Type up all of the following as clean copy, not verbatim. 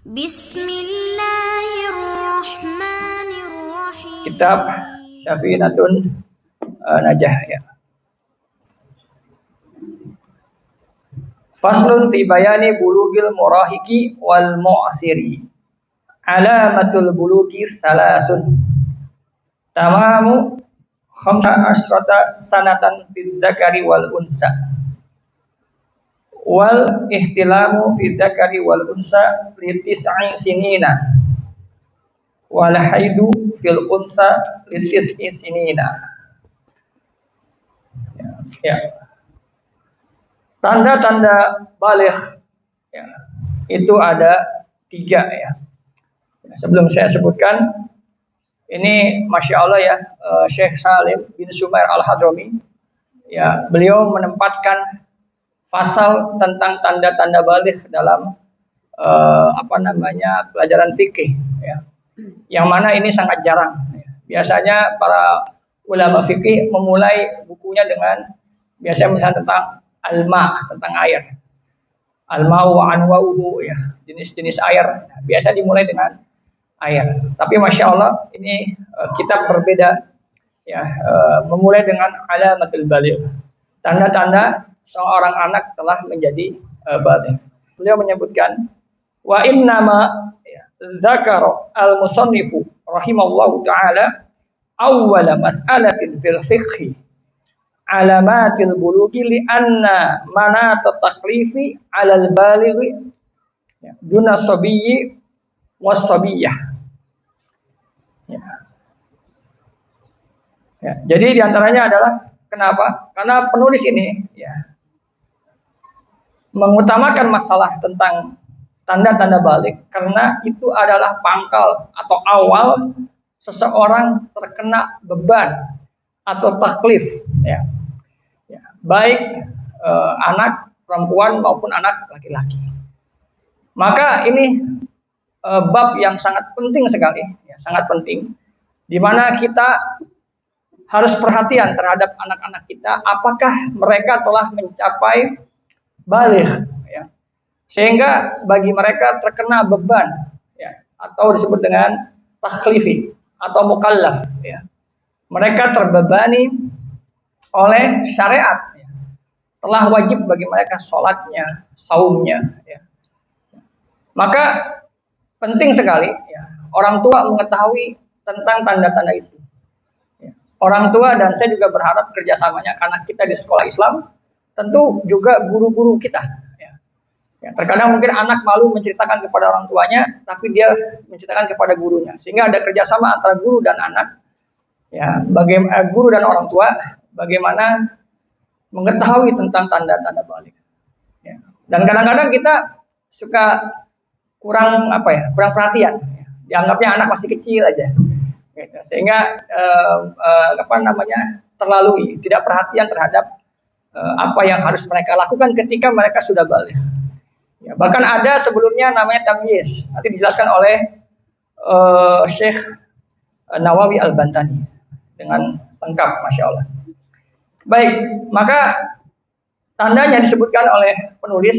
Bismillahirrahmanirrahim. Kitab Syafinatun Najah ya. Faslun fi bayani bulugil murahiki wal mu'asiri. Alamatul bulugi salasun. Tamamu khamsa asrata sanatan fid dzakari wal unsa. Wal ihtilamu fid dzakari wal unsa li tis'i sinina. Wal haidu fil unsa li tis'i sinina. Ya. Tanda-tanda baligh ya, itu ada 3 ya. Sebelum saya sebutkan, ini Masya Allah ya, Syekh Salim bin Sumair Al-Hadrami ya, beliau menempatkan pasal tentang tanda-tanda baligh dalam pelajaran fikih ya. Yang mana ini sangat jarang ya. Biasanya para ulama fikih memulai bukunya dengan biasanya misalnya tentang al-ma, tentang air. Al-ma'u wa anwa'uhu ya, jenis-jenis air. Biasa dimulai dengan air. Tapi Masya Allah ini kitab berbeda ya, memulai dengan alamatul baligh. Tanda-tanda seorang anak telah menjadi baligh. Beliau menyebutkan wa innama dzakara al-musannifu rahimallahu taala awwala mas'alatin fil fiqhi alamatil bulughi li anna manat taklifi 'alal balighi duna sabiyyi was sabiyyah. Ya, jadi diantaranya adalah kenapa? Karena penulis ini ya mengutamakan masalah tentang tanda-tanda baligh karena itu adalah pangkal atau awal seseorang terkena beban atau taklif ya. Ya, baik anak perempuan maupun anak laki-laki. Maka ini bab yang sangat penting sekali ya, sangat penting di mana kita harus perhatian terhadap anak-anak kita, apakah mereka telah mencapai baligh ya. Sehingga bagi mereka terkena beban ya, atau disebut dengan takhlifi atau mukallaf ya. Mereka terbebani oleh syariat ya. Telah wajib bagi mereka sholatnya, saumnya ya. Maka penting sekali ya, orang tua mengetahui tentang tanda-tanda itu ya. Orang tua dan saya juga berharap kerjasamanya, karena kita di sekolah Islam tentu juga guru-guru kita ya, terkadang mungkin anak malu menceritakan kepada orang tuanya, tapi dia menceritakan kepada gurunya, sehingga ada kerjasama antara guru dan anak ya, bagaimana guru dan orang tua bagaimana mengetahui tentang tanda-tanda baligh ya. Dan kadang-kadang kita suka kurang perhatian ya. Dianggapnya anak masih kecil aja gitu. Sehingga terlalu tidak perhatian terhadap apa yang harus mereka lakukan ketika mereka sudah baligh. Ya, bahkan ada sebelumnya namanya tamyiz. Nanti dijelaskan oleh Syekh Nawawi Al-Bantani dengan lengkap, Masya Allah. Baik, maka tandanya disebutkan oleh penulis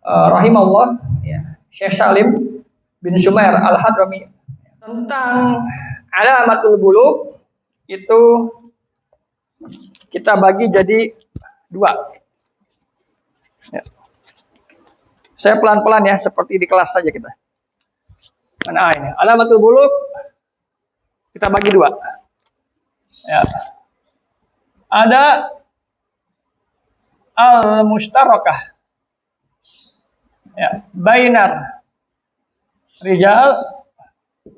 rahimahullah ya, Syekh Salim bin Sumair Al-Hadrami tentang alamatul bulugh itu kita bagi jadi 2 ya. Saya pelan-pelan ya, seperti di kelas saja kita. Mana ini? Alamatul bulugh kita bagi 2. Ya. Ada al-mushtarakah ya, bainar rijal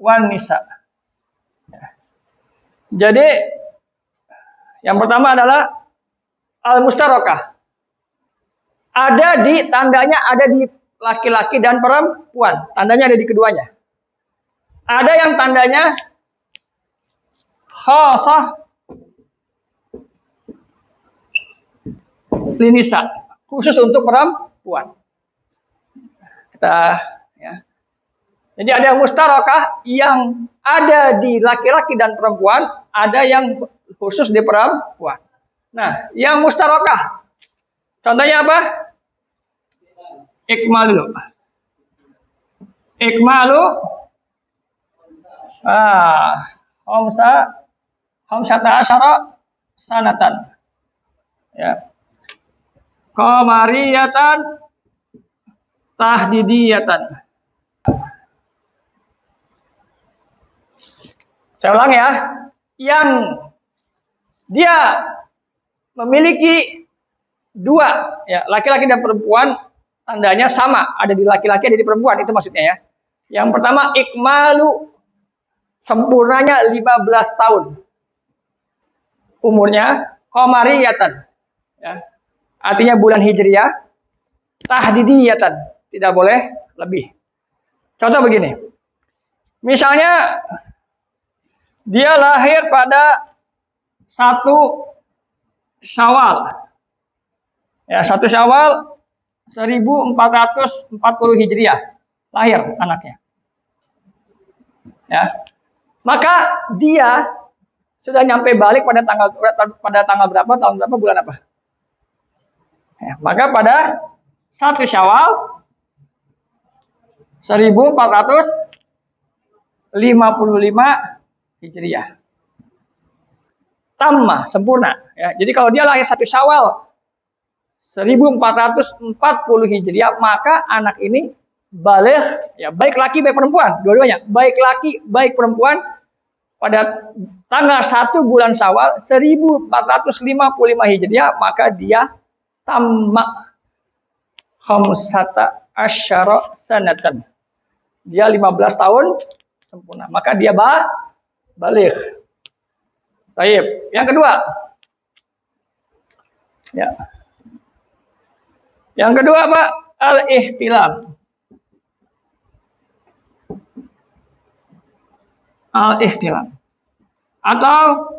wan nisa. Ya. Jadi yang pertama adalah al-mushtarakah. Tandanya ada di laki-laki dan perempuan. Tandanya ada di keduanya. Ada yang tandanya khasah linisa, khusus untuk perempuan. Ya. Jadi ada yang mustarakah yang ada di laki-laki dan perempuan, ada yang khusus di perempuan. Nah, yang mustarakah contohnya apa? Ikmal dulu. ikmalu ah khamsata asyara sanatan. Ya. Qamariyatan tahdidiyatan. Saya ulang ya. Yang dia memiliki dua, ya, laki-laki dan perempuan, tandanya sama, ada di laki-laki, ada di perempuan, itu maksudnya ya. Yang pertama ikmalu, sempurnanya 15 tahun umurnya, qamariyatan, ya, artinya bulan hijriah, tahdidiyatan, tidak boleh lebih. Contoh begini, misalnya dia lahir pada 1 Syawal, ya, 1 Syawal 1440 Hijriah lahir anaknya, ya, maka dia sudah nyampe balik pada tanggal berapa, tahun berapa, bulan apa, ya, maka pada 1 Syawal 1455 Hijriah. Tamma, sempurna. Ya. Jadi kalau dia lahir 1 Syawal 1440 Hijriah, maka anak ini baligh, ya, baik laki baik perempuan, dua-duanya, baik laki baik perempuan, pada tanggal 1 bulan Syawal 1455 Hijriah, maka dia tamma khamsata asyara sanatan. Dia 15 tahun sempurna, maka dia baligh. Baik, yang kedua. Ya. Yang kedua apa? Al-ihtilam. Al-ihtilam atau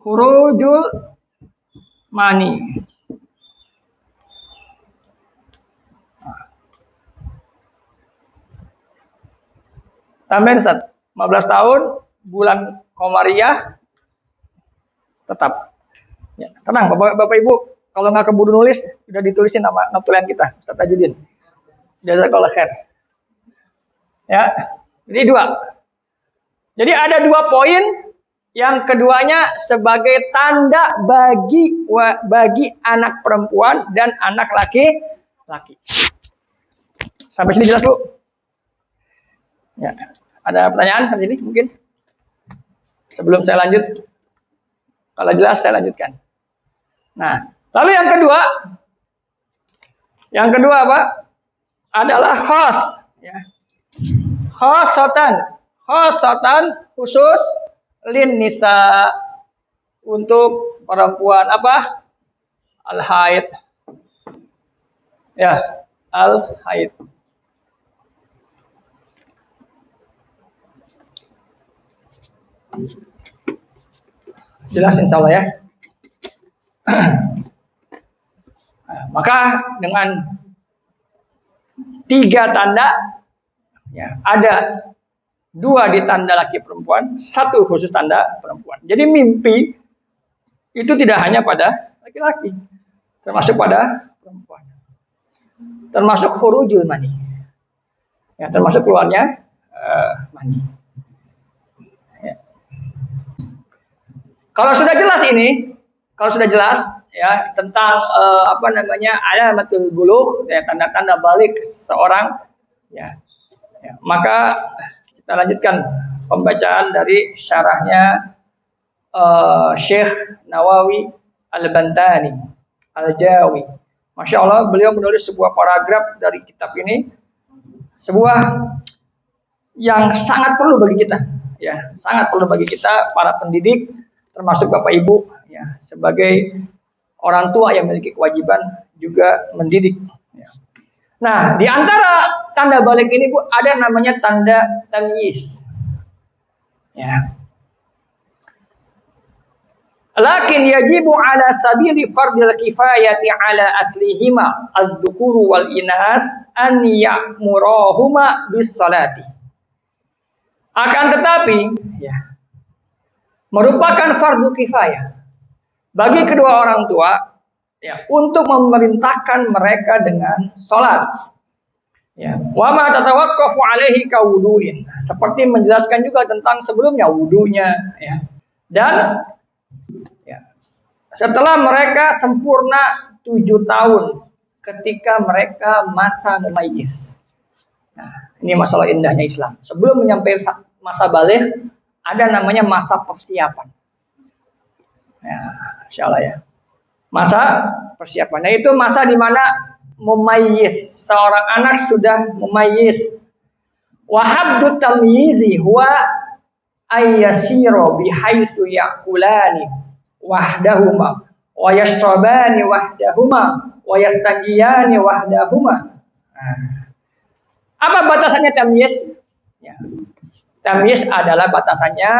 khurujul mani. Tambahin 15 tahun, bulan Qamariyah, tetap. Ya, tenang Bapak Ibu, kalau nggak keburu nulis, udah ditulisin nama notulen kita, Ustaz Tajudin. Jazakallahu khair. Ya, jadi 2. Jadi ada 2 poin, yang keduanya sebagai tanda bagi anak perempuan dan anak laki-laki. Sampai sini jelas, Bu? Ya, ada pertanyaan kan ini mungkin? Sebelum saya lanjut, kalau jelas saya lanjutkan. Nah, lalu yang kedua apa? Adalah khas, ya. Khasatan khusus lin nisa, untuk perempuan apa? Al-haid. Ya, al-haid. Jelas insya Allah ya. Maka dengan 3 tanda, ya, ada 2 di tanda laki perempuan, 1 khusus tanda perempuan. Jadi mimpi itu tidak hanya pada laki-laki, termasuk pada perempuan. Termasuk khurujul mani. Ya, termasuk keluarnya mani. Ya. Kalau sudah jelas ya tentang alamatul bulugh, ya, tanda-tanda balik seorang, ya, maka kita lanjutkan pembacaan dari syarahnya Syekh Nawawi Al-Bantani Al-Jawi. Masya Allah, beliau menulis sebuah paragraf dari kitab ini, sebuah yang sangat perlu bagi kita, ya, sangat perlu bagi kita para pendidik, termasuk Bapak Ibu, ya, sebagai orang tua yang memiliki kewajiban juga mendidik. Ya. Nah, di antara tanda balik ini, Bu, ada namanya tanda tamyiz. Ya. Lakin yajibu ala sabili fardil kifayati ala aslihima az-dzukuru wal inas an ya'murahuma bis salati. Akan tetapi, ya, merupakan fardu kifayah bagi kedua orang tua, ya, untuk memerintahkan mereka dengan sholat. Ya, wa ma tatawaqqafu alaihi kawuduin. Seperti menjelaskan juga tentang sebelumnya wudunya, ya. Dan ya, setelah mereka sempurna 7 tahun ketika mereka masa mumayyiz. Nah, ini masalah indahnya Islam. Sebelum menyampaikan masa baligh ada namanya masa persiapan. Ya, insyaallah ya. Masa persiapannya itu masa di mana mumayyiz, seorang anak sudah mumayyiz. Wa haddu tamyizi huwa ayyasiru bihaitsu yaqulani wahdahuma wa yashrabani wahdahuma wa yastanjiyani wahdahuma. Apa batasannya tamyiz? Ya. Tamyiz adalah batasannya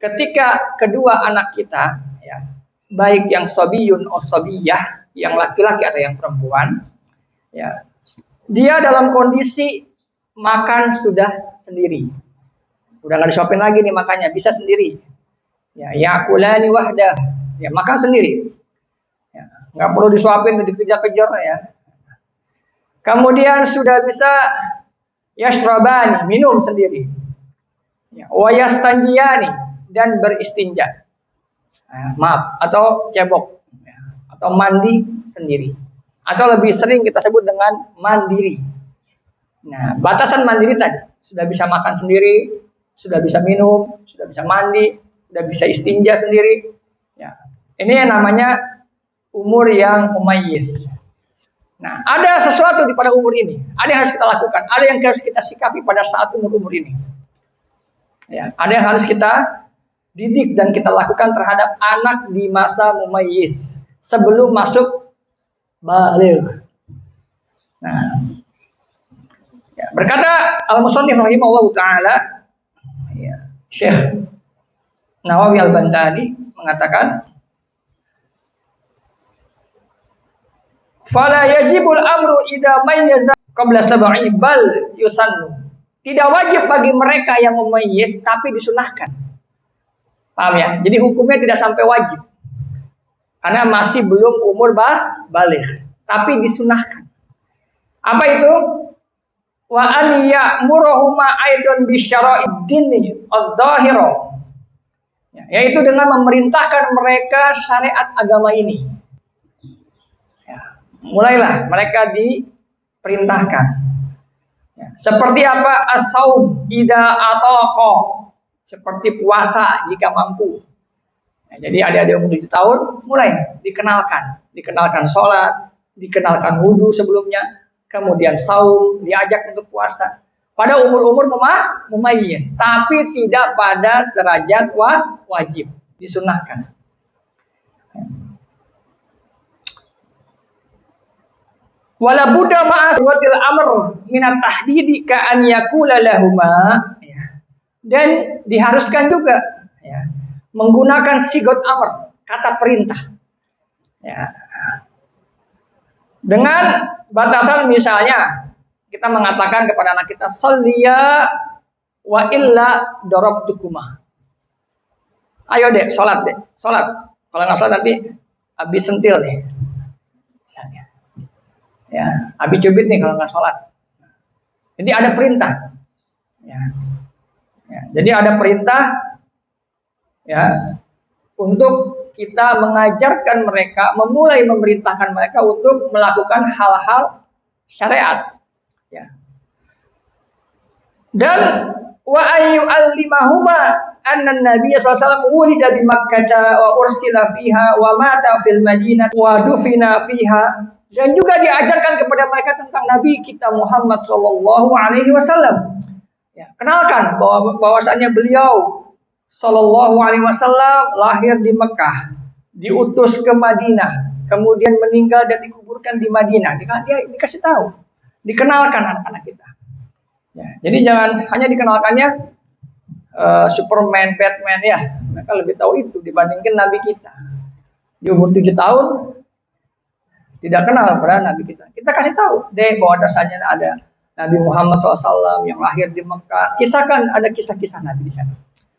ketika kedua anak kita, ya, baik yang sobiyun atau sobiyah, yang laki-laki atau yang perempuan, ya, dia dalam kondisi makan sudah sendiri, udah nggak disuapin lagi nih makannya, bisa sendiri, ya, yakulani wahdah, ya, makan sendiri, ya, nggak perlu disuapin, dikejar-kejar, ya. Kemudian sudah bisa yashrabani, minum sendiri, ya, wayastanjiyani, dan beristinja, maaf, atau cebok, ya, atau mandi sendiri. Atau lebih sering kita sebut dengan mandiri. Nah, batasan mandiri tadi sudah bisa makan sendiri, sudah bisa minum, sudah bisa mandi, sudah bisa istinja sendiri. Ya, ini yang namanya umur yang mumayyiz. Nah, ada sesuatu pada umur ini, ada yang harus kita lakukan, ada yang harus kita sikapi pada saat umur ini. Ya, ada yang harus kita didik dan kita lakukan terhadap anak di masa mumayyiz sebelum masuk baligh. Nah, ya, berkata Al-Musannif rahimahullahu taala, ya, Syekh Nawawi Al-Bantani mengatakan, fala yajibul amru idza mayyaza qabla sab'i bal yusannu. Tidak wajib bagi mereka yang mumayyiz tapi disunahkan. Paham ya? Jadi hukumnya tidak sampai wajib. Karena masih belum umur baligh, tapi disunahkan. Apa itu? Wa an ya'muruhuma aidan bi syara'id dini adh-dhahira. Yaitu dengan memerintahkan mereka syariat agama ini. Ya, mulailah mereka diperintahkan. Ya, seperti apa? As-saum idza ataqa. Seperti puasa jika mampu. Nah, jadi adik-adik umur 7 tahun mulai dikenalkan sholat, dikenalkan wudhu sebelumnya, kemudian saum, diajak untuk puasa. Pada umur-umur mumayyiz, tapi tidak pada derajat wajib, disunahkan. Wala budda ma'aswatil amr minat tahdidi ka an yakula lahuma, dan diharuskan juga, ya, menggunakan sigot amr, kata perintah, ya. Dengan batasan misalnya kita mengatakan kepada anak kita salliya wa illa darabtukuma. Ayo dek, sholat. Kalau nggak sholat nanti habis sentil nih, misalnya. Ya, habis cubit nih kalau nggak sholat. Jadi ada perintah. Ya. Ya, jadi ada perintah, ya, untuk kita mengajarkan mereka, memulai memerintahkan mereka untuk melakukan hal-hal syariat. Ya. Dan wa ayyu'allimahuma anna an-nabiy sallallahu alaihi wasallam wulida bi Makkah wa ursila fiha wa mata fil Madinah wa dufina fiha. Dan juga diajarkan kepada mereka tentang Nabi kita Muhammad sallallahu alaihi wasallam. Ya, kenalkan bahwasanya beliau sallallahu alaihi wasallam lahir di Mekah, diutus ke Madinah, kemudian meninggal dan dikuburkan di Madinah. Dia dikasih tahu, dikenalkan anak-anak kita. Ya, jadi jangan hanya dikenalkannya Superman, Batman, ya. Mereka lebih tahu itu dibandingkan Nabi kita. Di umur 7 tahun tidak kenal pada Nabi kita. Kita kasih tahu deh bahwa dasarnya ada Nabi Muhammad SAW yang lahir di Mekah. Kisahkan, ada kisah-kisah Nabi di sana.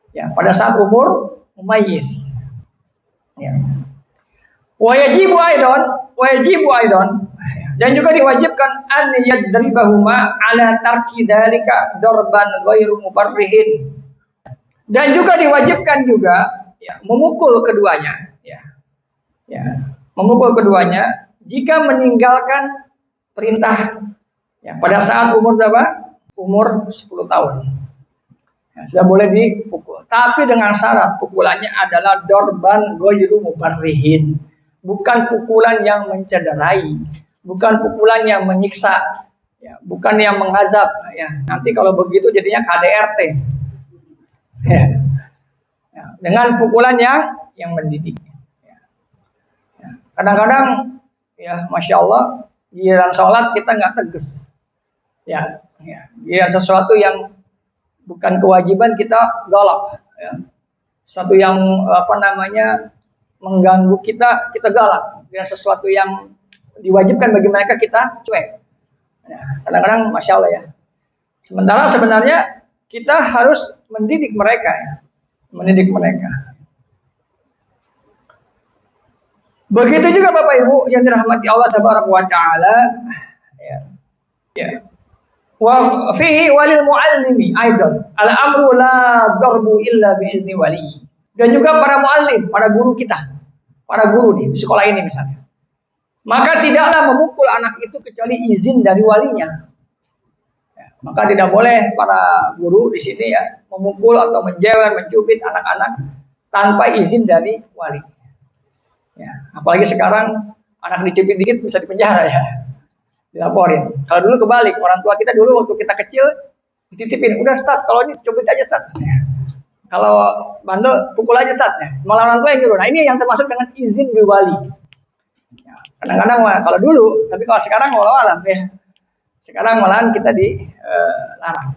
Ya, pada saat umur mumayyiz. Ya. Wajibu aidon. Ya. Dan juga diwajibkan an yadribahuma ala tarki dzalika darban ghairu mubarrihin. Dan juga diwajibkan juga ya, memukul keduanya ya. Ya, memukul keduanya jika meninggalkan perintah ya, pada saat umur berapa? Umur 10 tahun. Ya, sudah boleh dipukul. Tapi dengan syarat pukulannya adalah dorban ghairu mubarrihin. Bukan pukulan yang mencederai, bukan pukulan yang menyiksa, ya, bukan yang mengazab. Ya. Nanti kalau begitu jadinya KDRT. Ya. Ya. Dengan pukulan yang mendidik. Kadang-kadang ya Masya Allah giliran sholat kita nggak tegas ya, giliran sesuatu yang bukan kewajiban kita galak ya. Sesuatu yang mengganggu kita galak, giliran sesuatu yang diwajibkan bagi mereka kita cuek ya. Kadang-kadang Masya Allah ya, sementara sebenarnya kita harus mendidik mereka ya. Mendidik mereka. Begitu juga Bapak Ibu yang dirahmati Allah Tabaraka wa Ta'ala ya. Ya. Wa fihi walil muallimi aidan al-amru la darbu illa bi izni wali. Dan juga para muallim, para guru kita. Para guru di sekolah ini misalnya. Maka tidaklah memukul anak itu kecuali izin dari walinya. Ya. Maka tidak boleh para guru di sini ya memukul atau menjewer, mencubit anak-anak tanpa izin dari wali. Ya, apalagi sekarang anak dicubit dikit bisa dipenjara ya, dilaporin. Kalau dulu kebalik, orang tua kita dulu waktu kita kecil dititipin, udah start, kalau ini cubit aja start. Ya. Kalau bandel pukul aja start. Ya. Malah orang tua yang nyuruh. Nah ini yang termasuk dengan izin dari wali. Ya, kadang-kadang kalau dulu, tapi kalau sekarang walau-alam ya. Sekarang malahan kita dilarang.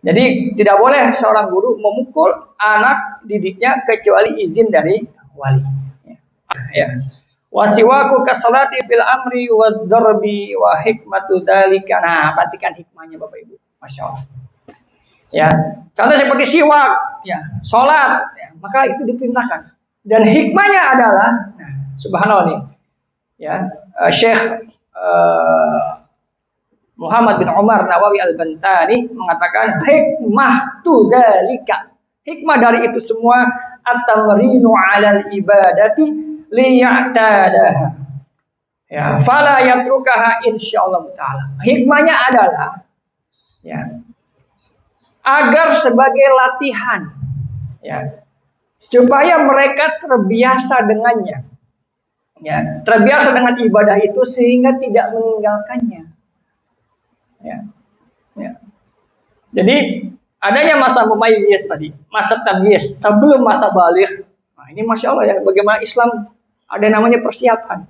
Jadi tidak boleh seorang guru memukul anak didiknya kecuali izin dari wali. Ya. Wasiwaku kasalati fil amri wad darbi wa hikmatu dzalika. Nah, perhatikan hikmahnya Bapak Ibu. Masya Allah. Ya, contoh seperti siwak, ya, sholat, ya, maka itu diperintahkan. Dan hikmahnya adalah, nah, subhanallah nih, ya, Syekh Muhammad bin Umar Nawawi Al-Bantani mengatakan hikmah tu dzalika. Hikmah dari itu semua at-tamrinu 'alal ibadati liya'tadaha. Ya, fala yatrukaha insyaallah taala. Hikmahnya adalah ya, agar sebagai latihan ya, supaya mereka terbiasa dengannya. Ya, terbiasa dengan ibadah itu sehingga tidak meninggalkannya. Ya. Ya. Jadi adanya masa mumayyiz tadi, masa tamyiz sebelum masa baligh. Nah, ini Masya Allah ya, bagaimana Islam ada namanya persiapan.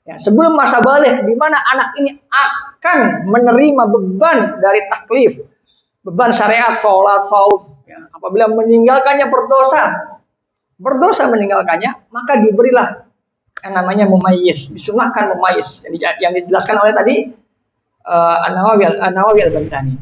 Ya, sebelum masa baligh, di mana anak ini akan menerima beban dari taklif, beban syariat, sholat, saum. Ya, apabila meninggalkannya berdosa meninggalkannya, maka diberilah yang namanya mumayyiz, disunahkan mumayyiz. Yang dijelaskan oleh tadi An-Nawawi Al-Bantani.